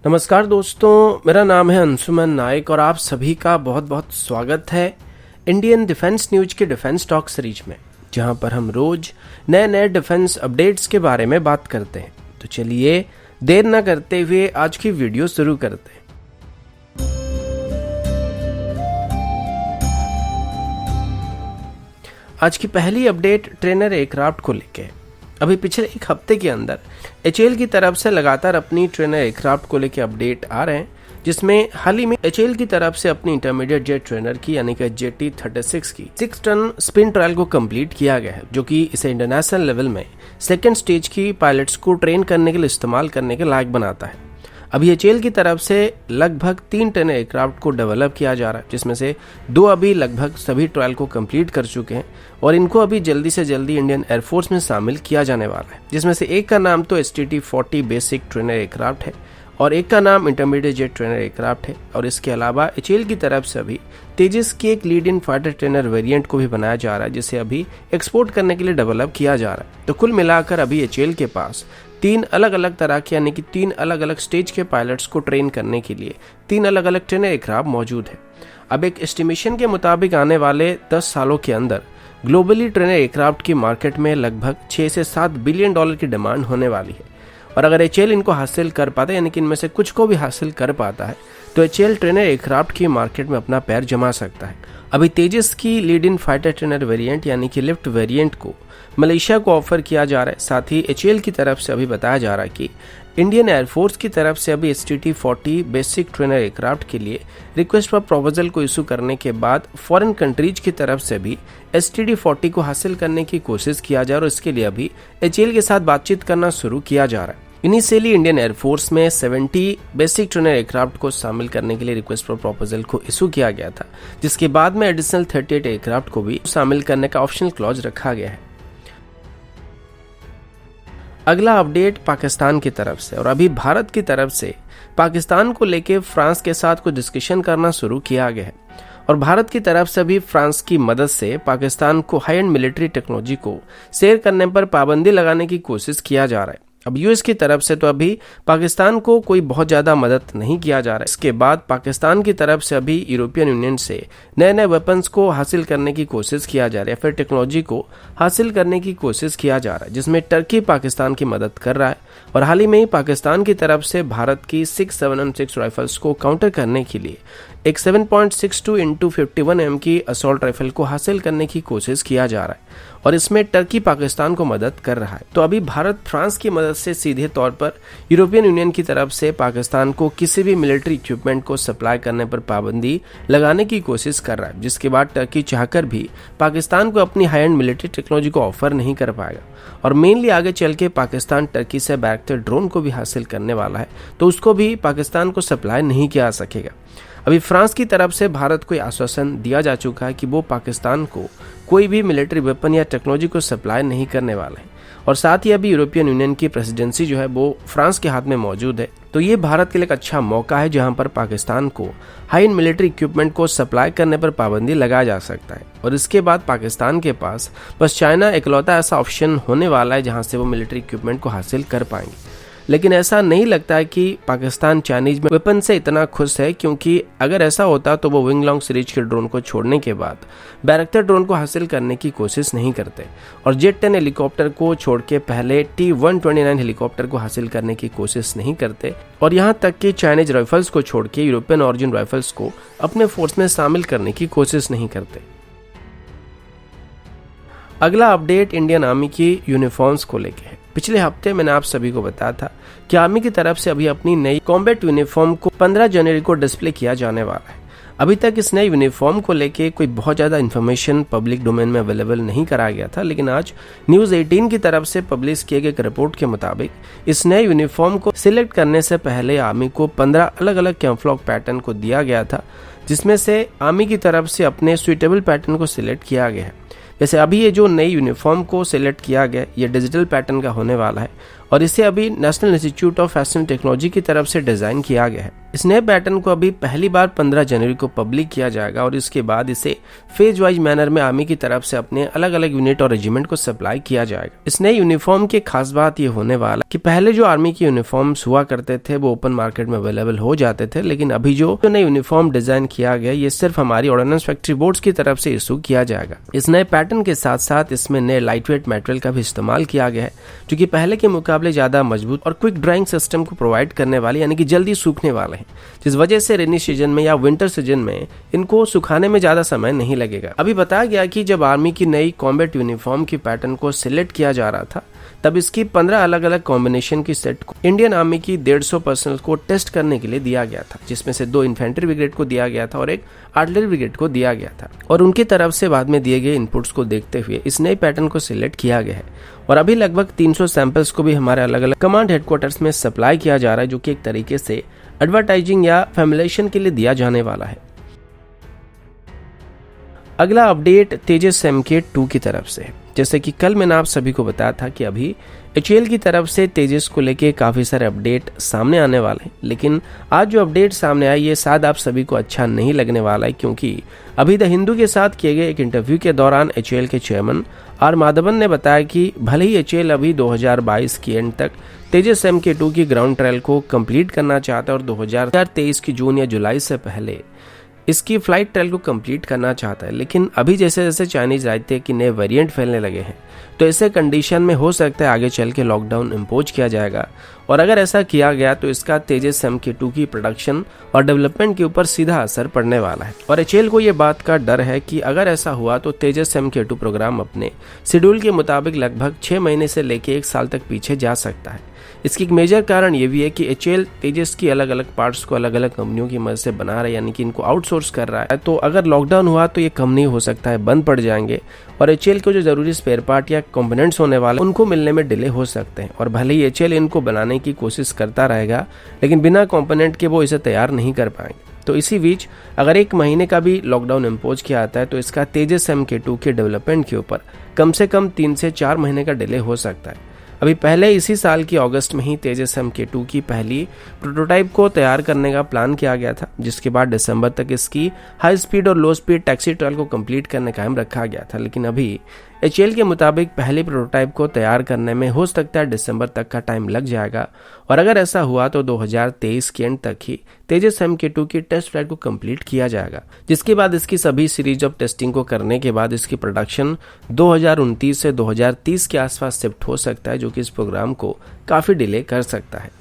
नमस्कार दोस्तों, मेरा नाम है अंशुमन नायक और आप सभी का बहुत बहुत स्वागत है इंडियन डिफेंस न्यूज के डिफेंस टॉक सीरीज में, जहां पर हम रोज नए नए डिफेंस अपडेट्स के बारे में बात करते हैं। तो चलिए देर न करते हुए आज की वीडियो शुरू करते हैं। आज की पहली अपडेट ट्रेनर एयरक्राफ्ट को लेके है। अभी पिछले एक हफ्ते के अंदर एचएएल की तरफ से लगातार अपनी ट्रेनर एयरक्राफ्ट को लेकर अपडेट आ रहे हैं, जिसमें हाल ही में एचएएल की तरफ से अपनी इंटरमीडिएट जेट ट्रेनर की यानी कि JT-36 की 6 टन स्पिन ट्रायल को कंप्लीट किया गया है, जो कि इसे इंटरनेशनल लेवल में सेकंड स्टेज की पायलट्स को ट्रेन करने के लिए इस्तेमाल करने के लायक बनाता है। अभी एचएएल की तरफ से लगभग 3 टन एयरक्राफ्ट को डेवलप किया जा रहा है, जिसमें से 2 अभी लगभग सभी ट्रायल को कंप्लीट कर चुके हैं और इनको अभी जल्दी से जल्दी इंडियन एयरफोर्स में शामिल किया जाने वाला है, जिसमें से एक का नाम तो STT-40 बेसिक ट्रेनर एयरक्राफ्ट है और एक का नाम इंटरमीडिएट जेट ट्रेनर एयरक्राफ्ट है। और इसके अलावा एचएएल की तरफ से अभी तेजस की एक lead in fighter trainer variant को भी बनाया जा रहा है, जिसे अभी एक्सपोर्ट करने के लिए डेवलप किया जा रहा है। तो कुल मिलाकर अभी एचएएल के पास 3 अलग अलग तरह के यानी कि 3 अलग अलग स्टेज के पायलट्स को ट्रेन करने के लिए 3 अलग अलग ट्रेनर एयरक्राफ्ट मौजूद है। अब एक एस्टिमेशन के मुताबिक आने वाले 10 सालों के अंदर ग्लोबली ट्रेनर एयरक्राफ्ट की मार्केट में लगभग 6 से 7 बिलियन डॉलर की डिमांड होने वाली है। और अगर एचएएल इनको हासिल कर पाता है, यानी कि इनमें से कुछ को भी हासिल कर पाता है, तो एचएएल ट्रेनर एयरक्राफ्ट की मार्केट में अपना पैर जमा सकता है। अभी तेजस की lead in fighter trainer variant यानी कि लिफ्ट वेरिएंट को मलेशिया को ऑफर किया जा रहा है। साथ ही एचएएल की तरफ से अभी बताया जा रहा है कि इंडियन एयरफोर्स की तरफ से अभी STT-40 बेसिक ट्रेनर एयरक्राफ्ट के लिए रिक्वेस्ट फॉर प्रपोजल को इशू करने के बाद फॉरेन कंट्रीज की तरफ से भी STT-40 को हासिल करने की कोशिश किया जा रहा है और इसके लिए अभी एचएएल के साथ बातचीत करना शुरू किया जा रहा है। इनिशियली इंडियन एयरफोर्स में 70 बेसिक ट्रेनर एयरक्राफ्ट को शामिल करने के लिए रिक्वेस्ट फॉर प्रपोजल को इशू किया गया था, जिसके बाद में एडिशनल 38 एयरक्राफ्ट को भी शामिल करने का ऑप्शनल क्लॉज रखा गया है। अगला अपडेट पाकिस्तान की तरफ से, और अभी भारत की तरफ से पाकिस्तान को लेके फ्रांस के साथ कुछ डिस्कशन करना शुरू किया गया है और भारत की तरफ से भी फ्रांस की मदद से पाकिस्तान को हाई एंड मिलिट्री टेक्नोलॉजी को शेयर करने पर पाबंदी लगाने की कोशिश किया जा रहा है। अब यूएस की तरफ से तो अभी पाकिस्तान को कोई बहुत ज्यादा मदद नहीं किया जा रहा है। इसके बाद पाकिस्तान की तरफ से अभी यूरोपियन यूनियन से नए नए वेपन्स को हासिल करने की कोशिश किया जा रहा है, फिर टेक्नोलॉजी को हासिल करने की कोशिश किया जा रहा है, जिसमें टर्की पाकिस्तान की मदद कर रहा है। और हाल ही में ही पाकिस्तान की तरफ से भारत की 6.716 राइफल्स को काउंटर करने के लिए एक 7.62 × 51 mm की असॉल्ट राइफल को हासिल करने की कोशिश किया जा रहा है और इसमें टर्की पाकिस्तान को मदद कर रहा है। तो अभी भारत फ्रांस की मदद से सीधे तौर पर यूरोपियन यूनियन की तरफ से पाकिस्तान को किसी भी मिलिट्री इक्विपमेंट को सप्लाई करने पर पाबंदी लगाने की कोशिश कर रहा है, जिसके बाद टर्की चाहकर भी पाकिस्तान को अपनी हाई एंड मिलिट्री टेक्नोलॉजी को ऑफर नहीं कर पाएगा और मेनली आगे चल के पाकिस्तान टर्की से बैरक्टर ड्रोन को भी हासिल करने वाला है, तो उसको भी पाकिस्तान को सप्लाई नहीं किया जा सकेगा। अभी फ्रांस की तरफ से भारत को आश्वासन दिया जा चुका है कि वो पाकिस्तान को कोई भी मिलिट्री वेपन या टेक्नोलॉजी को सप्लाई नहीं करने वाला है और साथ ही अभी यूरोपियन यूनियन की प्रेसिडेंसी जो है वो फ्रांस के हाथ में मौजूद है। तो ये भारत के लिए एक अच्छा मौका है जहां पर पाकिस्तान को हाई एंड मिलिट्री इक्विपमेंट को सप्लाई करने पर पाबंदी लगाया जा सकता है और इसके बाद पाकिस्तान के पास बस चाइना इकलौता ऐसा ऑप्शन होने वाला है जहां से वो मिलिट्री इक्विपमेंट को हासिल कर पाएंगे। लेकिन ऐसा नहीं लगता है कि पाकिस्तान चाइनीज में वेपन से इतना खुश है, क्योंकि अगर ऐसा होता तो वो विंग लॉन्ग सीरीज के ड्रोन को छोड़ने के बाद बैरक्टर ड्रोन को हासिल करने की कोशिश नहीं करते और जेट 10 हेलीकॉप्टर को छोड़ के पहले T-129 हेलीकॉप्टर को हासिल करने की कोशिश नहीं करते और यहाँ तक कि चाइनीज राइफल्स को छोड़ के यूरोपियन ऑरिजिन राइफल्स को अपने फोर्स में शामिल करने की कोशिश नहीं करते। अगला अपडेट इंडियन आर्मी की यूनिफॉर्म्स को लेके है। पिछले हफ्ते मैंने आप सभी को बताया था कि आर्मी की तरफ से अभी अपनी नई कॉम्बैट यूनिफॉर्म को 15 जनवरी को डिस्प्ले किया जाने वाला है। अभी तक इस नई यूनिफॉर्म को लेके कोई बहुत ज़्यादा इन्फॉर्मेशन पब्लिक डोमेन में अवेलेबल नहीं कराया गया था, लेकिन आज न्यूज़ 18 की तरफ से पब्लिश किए गए एक रिपोर्ट के मुताबिक इस नए यूनिफॉर्म को सिलेक्ट करने से पहले आर्मी को 15 अलग अलग कैमफ्लॉग पैटर्न को दिया गया था, जिसमें से आर्मी की तरफ से अपने सुइटेबल पैटर्न को सिलेक्ट किया गया है। वैसे अभी ये जो नई यूनिफॉर्म को सिलेक्ट किया गया ये डिजिटल पैटर्न का होने वाला है और इसे अभी national institute of fashion technology की तरफ से डिजाइन किया गया है। इस नए पैटर्न को अभी पहली बार 15 जनवरी को पब्लिक किया जाएगा और इसके बाद इसे फेज वाइज मैनर में आर्मी की तरफ से अपने अलग अलग यूनिट और रेजिमेंट को सप्लाई किया जाएगा। इस नए यूनिफॉर्म की खास बात ये होने वाला कि पहले जो आर्मी की यूनिफॉर्म्स हुआ करते थे वो ओपन मार्केट में अवेलेबल हो जाते थे, लेकिन अभी जो नए यूनिफॉर्म डिजाइन किया गया ये सिर्फ हमारी ऑर्डिनेंस फैक्ट्री बोर्ड्स की तरफ से इशू किया जाएगा। इस नए पैटर्न के साथ साथ इसमें नए लाइट वेट मटेरियल का भी इस्तेमाल किया गया है, जो कि पहले के मुकाबले ज्यादा मजबूत और क्विक ड्राइंग सिस्टम को प्रोवाइड करने वाले, यानी कि जल्दी सूखने वाले हैं, जिस वजह से रेनी सीजन में या विंटर सीजन में इनको सुखाने में ज्यादा समय नहीं लगेगा। अभी बताया गया कि जब आर्मी की नई कॉम्बैट यूनिफॉर्म की पैटर्न को सिलेक्ट किया जा रहा था तब इसकी 15 अलग अलग कॉम्बिनेशन की सेट को इंडियन आर्मी की 150 पर्सनल को टेस्ट करने के लिए दिया गया था, जिसमें से 2 इन्फेंट्री ब्रिगेड को दिया गया था और 1 आर्टिलरी ब्रिगेड को दिया गया था। और उनकी तरफ से बाद में दिए गए इनपुट्स को देखते हुए इस नए पैटर्न को सिलेक्ट किया गया है और अभी लगभग 300 सैंपल्स को भी हमारे अलग अलग कमांड हेडक्वार्टर्स में सप्लाई किया जा रहा है, जो कि एक तरीके से एडवर्टाइजिंग या फैमिलेशन के लिए दिया जाने वाला है। अगला अपडेट तेजस MK2 की तरफ से है। जैसे कि कल मैंने आप सभी को बताया था कि अभी HAL की तरफ से तेजस को लेके काफी सारे अपडेट सामने आने वाले हैं, लेकिन आज जो अपडेट सामने आया ये शायद आप सभी को अच्छा नहीं लगने वाला है, क्योंकि अभी द हिंदू के साथ किए गए एक इंटरव्यू के दौरान HAL के चेयरमैन R माधवन ने बताया कि भले ही HAL अभी 2022 की एंड तक तेजस MK2 की ग्राउंड ट्रायल को कंप्लीट करना चाहता है और 2023 की जून या जुलाई से पहले इसकी फ्लाइट ट्रायल को कंप्लीट करना चाहता है, लेकिन अभी जैसे जैसे चाइनीज रायते के नए वेरिएंट फैलने लगे हैं तो ऐसे कंडीशन में हो सकता है आगे चल के लॉकडाउन इम्पोज किया जाएगा, और अगर ऐसा किया गया तो इसका तेजस MK2 की प्रोडक्शन और डेवलपमेंट के ऊपर सीधा असर पड़ने वाला है। और HAL को ये बात का डर है कि अगर ऐसा हुआ तो तेजस MK2 प्रोग्राम अपने शेड्यूल के मुताबिक लगभग 6 महीने से लेकर 1 साल तक पीछे जा सकता है। इसकी एक मेजर कारण ये भी है कि HAL तेजस की अलग अलग पार्ट्स को अलग अलग कंपनियों की मदद से बना रहा है, यानी कि इनको आउटसोर्स कर रहा है। तो अगर लॉकडाउन हुआ तो ये कम नहीं हो सकता है, बंद पड़ जाएंगे और HAL को जो जरूरी स्पेयर पार्ट या कंपोनेंट्स होने वाले उनको मिलने में डिले हो सकते हैं। और भले ही HAL इनको बनाने की कोशिश करता रहेगा, लेकिन बिना कंपोनेंट के वो इसे तैयार नहीं कर पाएंगे। तो इसी बीच अगर 1 महीने का भी लॉकडाउन इम्पोज किया जाता है तो इसका तेजस MK2 के डेवलपमेंट के ऊपर कम से कम 3 से 4 महीने का डिले हो सकता है। अभी पहले इसी साल की अगस्त में ही तेजस MK2 की पहली प्रोटोटाइप को तैयार करने का प्लान किया गया था, जिसके बाद दिसंबर तक इसकी हाई स्पीड और लो स्पीड टैक्सी ट्रायल को कंप्लीट करने कायम रखा गया था। लेकिन अभी HAL के मुताबिक पहली प्रोटोटाइप को तैयार करने में हो सकता है दिसंबर तक का टाइम लग जाएगा, और अगर ऐसा हुआ तो 2023 के एंड तक ही तेजस MK2 की टेस्ट फ्लाइट को कंप्लीट किया जाएगा, जिसके बाद इसकी सभी सीरीज ऑफ टेस्टिंग को करने के बाद इसकी प्रोडक्शन 2029 से 2030 के आसपास शिफ्ट हो सकता है, जो कि इस प्रोग्राम को काफी डिले कर सकता है।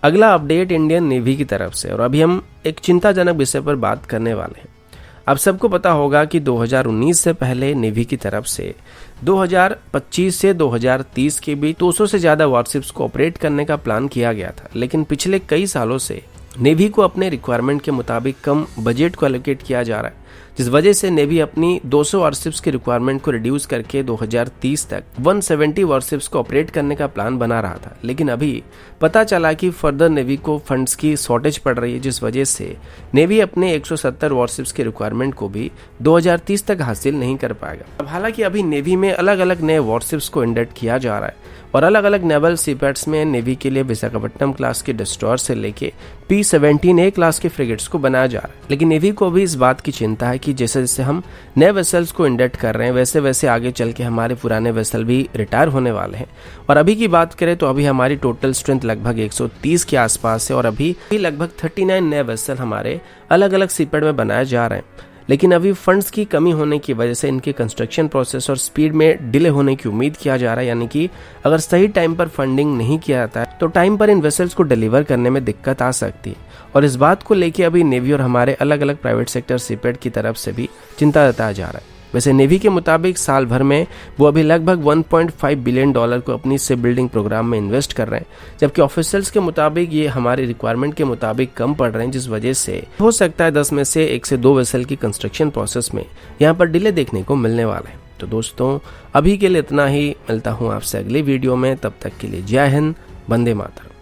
अगला अपडेट इंडियन नेवी की तरफ से, और अभी हम एक चिंताजनक विषय पर बात करने वाले हैं। आप सबको पता होगा कि 2019 से पहले नेवी की तरफ से 2025 से 2030 के बीच 200 से ज्यादा वॉरशिप्स को ऑपरेट करने का प्लान किया गया था, लेकिन पिछले कई सालों से नेवी को अपने रिक्वायरमेंट के मुताबिक कम बजट को एलोकेट किया जा रहा है, जिस वजह से नेवी अपनी 200 वॉरशिप्स की रिक्वायरमेंट को रिड्यूस करके 2030 तक 170 वॉरशिप्स को ऑपरेट करने का प्लान बना रहा था। लेकिन अभी पता चला कि फर्दर नेवी को फंड्स की शॉर्टेज पड़ रही है, जिस वजह से नेवी अपने 170 वॉरशिप्स की रिक्वायरमेंट को भी 2030 तक हासिल नहीं कर पाएगा। अब हालांकि अभी नेवी में अलग अलग नए वॉरशिप्स को इंडक्ट किया जा रहा है और अलग अलग नेवल सीपैट्स में नेवी के लिए विशाखापट्टनम क्लास के डिस्ट्रॉयर से लेके P-17A क्लास के फ्रिगेट्स को बनाया जा रहा है। लेकिन नेवी को भी इस बात की चिंता है कि जैसे जैसे हम नए वेसल्स को इंडक्ट कर रहे हैं वैसे वैसे आगे चल के हमारे पुराने वेसल भी रिटायर होने वाले हैं। और अभी की बात करें तो अभी हमारी टोटल स्ट्रेंथ लगभग 130 के आसपास है और अभी लगभग 39 नए वेसल हमारे अलग अलग सीपैट में बनाए जा रहे हैं। लेकिन अभी फंड्स की कमी होने की वजह से इनके कंस्ट्रक्शन प्रोसेस और स्पीड में डिले होने की उम्मीद किया जा रहा है, यानी कि अगर सही टाइम पर फंडिंग नहीं किया जाता है तो टाइम पर इन वेसल्स को डिलीवर करने में दिक्कत आ सकती है। और इस बात को लेकर अभी नेवी और हमारे अलग अलग प्राइवेट सेक्टर सीपैट की तरफ से भी चिंता जताया जा रहा है। वैसे नेवी के मुताबिक साल भर में वो अभी लगभग $1.5 बिलियन को अपनी शिप बिल्डिंग प्रोग्राम में इन्वेस्ट कर रहे हैं, जबकि ऑफिशियल्स के मुताबिक ये हमारे रिक्वायरमेंट के मुताबिक कम पड़ रहे हैं, जिस वजह से हो सकता है 10 में से 1 से 2 वेसल की कंस्ट्रक्शन प्रोसेस में यहाँ पर डिले देखने को मिलने वाला है। तो दोस्तों अभी के लिए इतना ही, मिलता हूँ आपसे अगली वीडियो में, तब तक के लिए जय हिंद, वंदे मातरम।